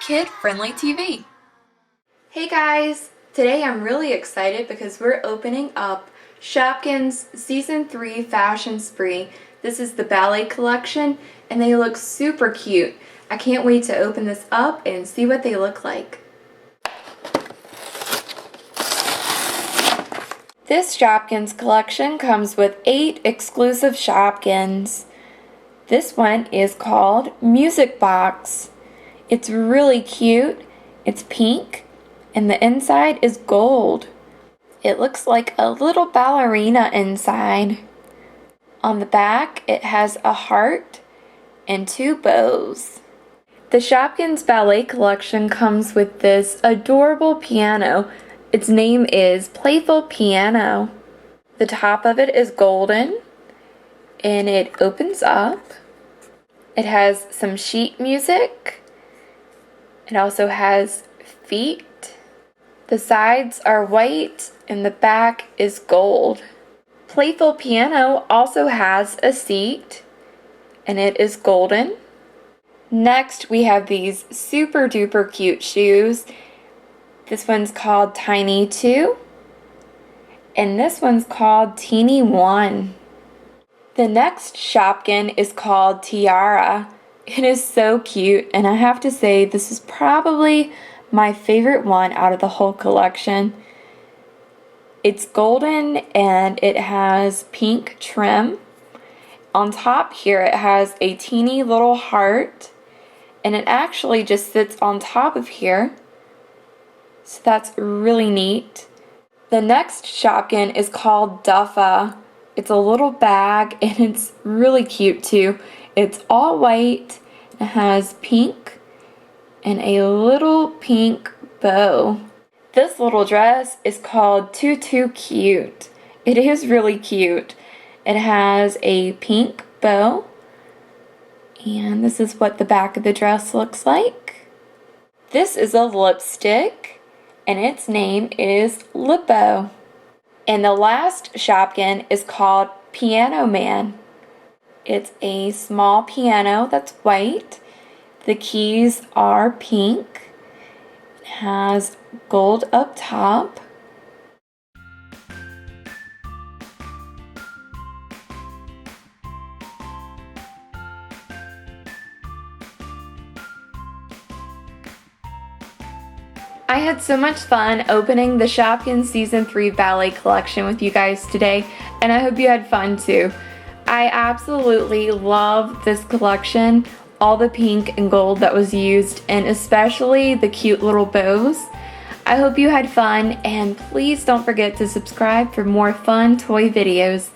kid-friendly TV. Hey guys! Today I'm really excited because we're opening up Shopkins Season 3 Fashion Spree. This is the ballet collection and they look super cute. I can't wait to open this up and see what they look like. This Shopkins collection comes with 8 exclusive Shopkins. This one is called Music Box. It's really cute. It's pink and the inside is gold. It looks like a little ballerina inside. On the back it has a heart and 2 bows. The Shopkins Ballet collection comes with this adorable piano. Its name is Playful Piano. The top of it is golden and it opens up. It has some sheet music. It also has feet. The sides are white and the back is gold. Playful Piano also has a seat and it is golden. Next we have these super duper cute shoes. This one's called Tiny 2 and this one's called Teeny 1. The next Shopkin is called Tiara. It is so cute and I have to say this is probably my favorite one out of the whole collection. It's golden and it has pink trim. On top here it has a teeny little heart and it actually just sits on top of here. So that's really neat. The next Shopkin is called Duffa. It's a little bag and it's really cute too. It's all white. It has pink and a little pink bow. This little dress is called Tutu Cute. It is really cute. It has a pink bow and this is what the back of the dress looks like. This is a lipstick and its name is Lippo. And the last Shopkin is called Piano Man. It's a small piano that's white. The keys are pink. It has gold up top. I had so much fun opening the Shopkins Season 3 Ballet collection with you guys today, and I hope you had fun too. I absolutely love this collection, all the pink and gold that was used, and especially the cute little bows. I hope you had fun, and please don't forget to subscribe for more fun toy videos.